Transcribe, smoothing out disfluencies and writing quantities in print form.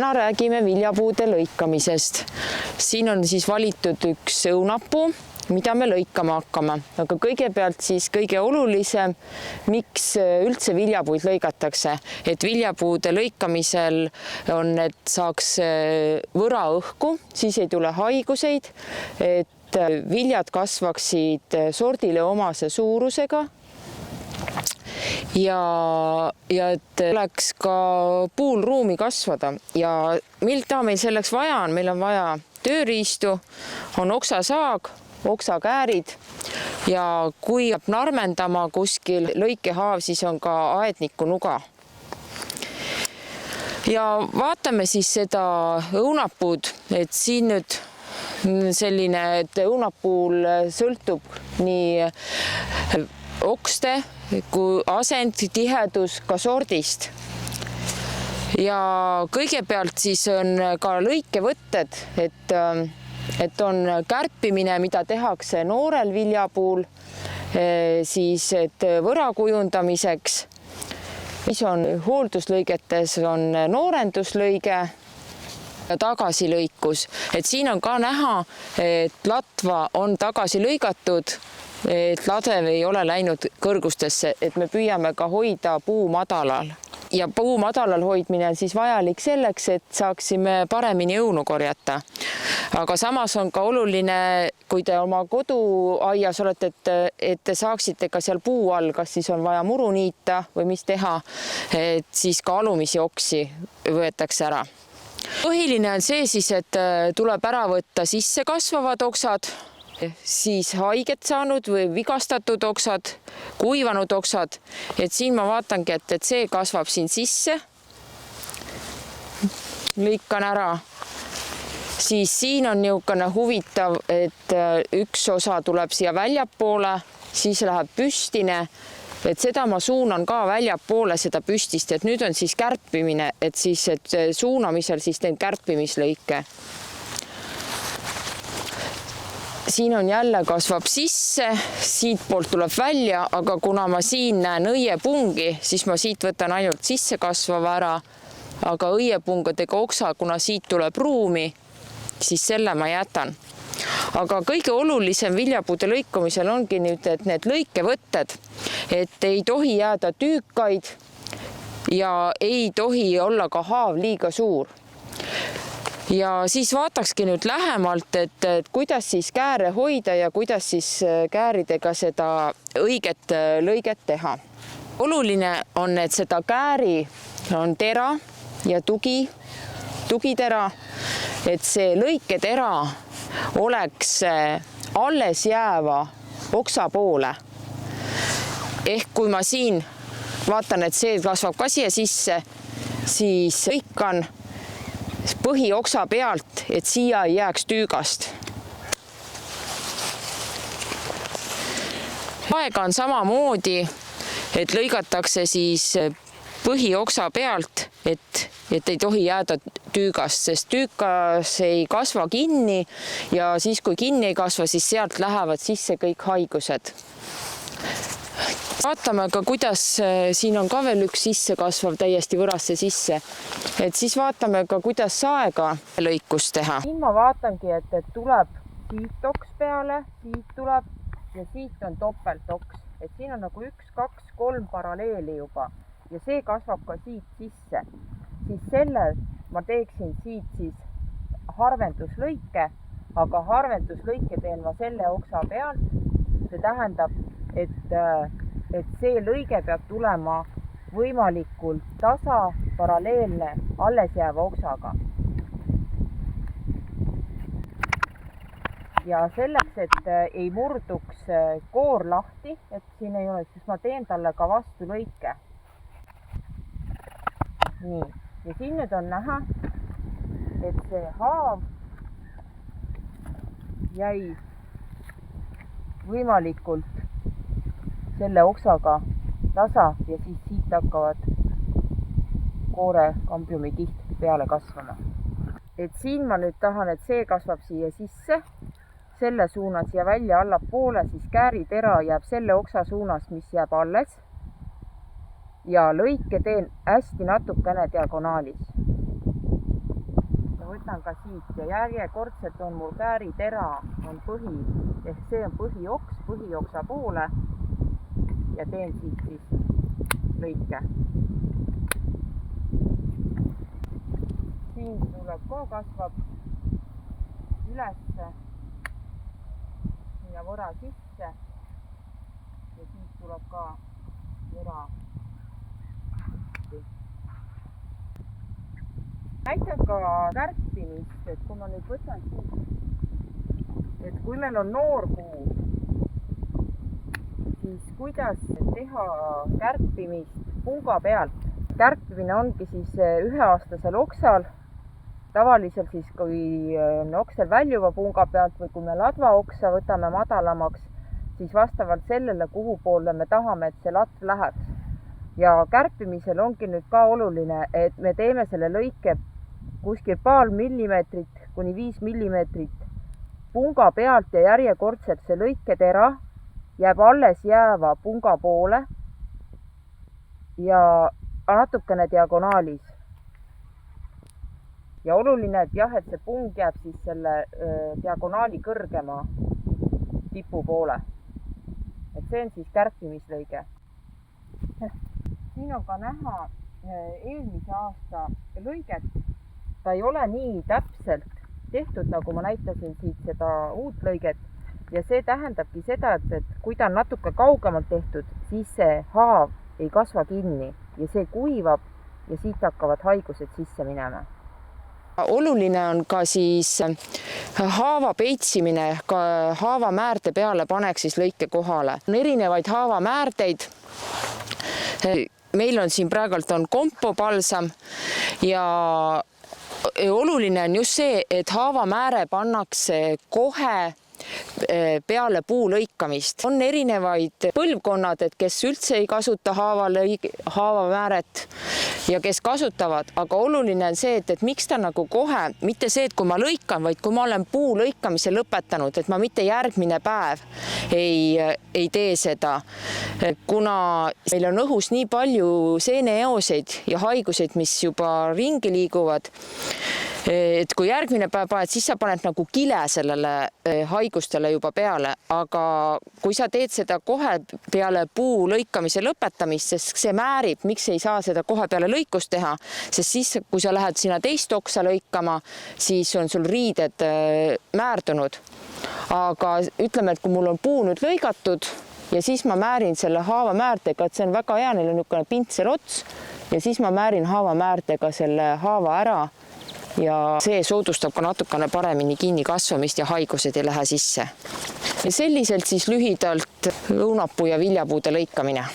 täna räägime viljapuude lõikamisest. Siin on siis valitud üks õunapuu, mida me lõikama hakkame, aga kõigepealt siis kõige olulisem, miks üldse viljapuid lõigatakse, et viljapuude lõikamisel on, et saaks võraõhku, siis ei tule haiguseid, et viljad kasvaksid sordile omase suurusega ja et oleks ka puul ruumi kasvada. Ja mida meil selleks vaja on? Meil on vaja tööriistu, on oksasaag, oksakäärid ja kui narmendama kuskil lõikehaav, siis on ka aedniku nuga. Ja vaatame siis seda õunapuud, et siin nüüd selline, et õunapuul sõltub nii okste kui asend, tihedus ka sordist. Ja kõigepealt siis on ka lõikevõtted, et on kärpimine, mida tehakse noorel viljapuul, siis et võra kujundamiseks, mis on hoolduslõigetes, on noorenduslõige ja tagasilõikus. Et siin on ka näha, et latva on tagasi lõigatud, et ladev ei ole läinud kõrgustesse, et me püüame ka hoida puu madalal. Ja puu madalal hoidmine on siis vajalik selleks, et saaksime paremini õunu korjata. Aga samas on ka oluline, kui te oma koduaias olete, et te saaksite ka seal puu all, kas siis on vaja muru niita või mis teha, et siis ka alumisi oksi võetakse ära. Põhiline on see siis, et tuleb ära võtta sisse kasvavad oksad, siis haiget saanud või vigastatud oksad, kuivanud oksad, et siin ma vaatangi, et see kasvab siin sisse. Lõikan ära. Siis siin on niisugune huvitav, et üks osa tuleb siia väljapoole, siis läheb püstine, et seda ma suunan ka väljapoole seda püstist, et nüüd on siis kärpimine, et suunamisel siis teen kärpimislõike. Siin on jälle kasvab sisse, siit poolt tuleb välja, aga kuna ma siin näen õiepungi, siis ma siit võtan ainult sisse kasvava ära, aga õiepungadega oksa, kuna siit tuleb ruumi, siis selle ma jätan. Aga kõige olulisem viljapuude lõikumisel ongi nüüd, et need lõikevõtted, et ei tohi jääda tüükaid ja ei tohi olla ka haav liiga suur. Ja siis vaatakski nüüd lähemalt, et kuidas siis kääre hoida ja kuidas siis kääridega seda õiget lõiget teha. Oluline on, et seda kääri on tera ja tugitera, et see lõiketera oleks alles jääva oksa poole. Ehk kui ma siin vaatan, et see kasvab ka siia sisse, siis lõikan põhioksa pealt, et siia ei jääks tüügast. Aega on samamoodi, et lõigatakse siis põhioksa pealt, et ei tohi jääda tüügast, sest tüügas ei kasva kinni ja siis, kui kinni ei kasva, siis sealt lähevad sisse kõik haigused. Vaatame ka, kuidas siin on ka veel üks sisse kasvav täiesti võrasse sisse. Et siis vaatame ka, kuidas saega lõikus teha. Siin ma vaatangi, et tuleb siit oks peale, siit tuleb ja siit on topeltoks. Et siin on nagu 1, 2, 3 paralleeli juba ja see kasvab ka siit sisse. Siis selle ma teeksin siit siis harvenduslõike, aga harvenduslõike teen ma selle oksa pealt. See tähendab, et see lõige peab tulema võimalikult tasa, paralleelne alles jääva oksaga. Ja selleks, et ei murduks koor lahti, et siin ei ole, siis ma teen talle ka vastu lõike. Nii, ja siin nüüd on näha, et see haav jäi võimalikult selle oksaga tasa ja siis siit hakkavad koore kambiumi kiht peale kasvama. Et siin ma nüüd tahan, et see kasvab siia sisse, selle suunas ja välja allapoole, siis kääritera jääb selle oksa suunas, mis jääb alles. Ja lõike teen hästi natukene diagonaalis. võtan ka siit ja järjekordselt on mul kääritera on põhi ehk see on põhioks põhioksa poole ja teen siit siis lõike. Siin tuleb ka kasvab ülesse ja võra sisse ja siis tuleb ka võra. Näitan ka kärpimist, et kui ma nüüd võtan siit, et kui meil on noor puu, siis kuidas teha kärpimist punga pealt. Kärpimine ongi siis üheaastasel oksal. Tavaliselt siis, kui on oksel väljuva punga pealt või kui me ladva oksa võtame madalamaks, siis vastavalt sellele, kuhu poole me tahame, et see latv läheks. Ja kärpimisel ongi nüüd ka oluline, et me teeme selle lõike kuskil paar millimeetrit kuni 5 millimeetrit punga pealt ja järjekordselt see lõiketera jääb alles jääva punga poole ja natukene diagonaalis. Ja oluline, et jah, et see pung jääb siis selle diagonaali kõrgema tipu poole. Et see on siis kärpimislõige. Siin on ka näha eelmise aasta lõiget. Ta ei ole nii täpselt tehtud, nagu ma näitasin siit seda uut lõiget. Ja see tähendabki seda, et kui ta on natuke kaugemalt tehtud, siis see haav ei kasva kinni ja see kuivab ja siit hakkavad haigused sisse minema. Oluline on ka siis haava peitsimine, ka haavamäärde peale paneks siis lõike kohale. On erinevaid haavamäärdeid. Meil on siin praegult on kompopalsam ja oluline on just see, et haavamääre pannakse kohe peale puu lõikamist. On erinevaid põlvkonnad, et kes üldse ei kasuta haavamääret ja kes kasutavad, aga oluline on see, et miks ta nagu kohe, mitte see, et kui ma lõikan, vaid kui ma olen puu lõikamise lõpetanud, et ma mitte järgmine päev ei tee seda, kuna meil on õhus nii palju seeneeoseid ja haiguseid, mis juba ringi liiguvad, et kui järgmine päev paned, siis sa paned nagu kile sellele haigustele juba peale, aga kui sa teed seda kohe peale puu lõikamise lõpetamist, sest see määrib, miks ei saa seda kohe peale lõikust teha, sest siis, kui sa lähed sinna teist oksa lõikama, siis on sul riided määrdunud. Aga ütleme, et kui mul on puu nüüd lõigatud ja siis ma määrin selle haavamäärdega, et see on väga hea, neil on niisugune pintselots ja siis ma määrin haavamäärdega selle haava ära ja see soodustab ka natukene paremini kinni kasvamist ja haigused ei lähe sisse. Ja selliselt siis lühidalt õunapuu ja viljapuude lõikamine.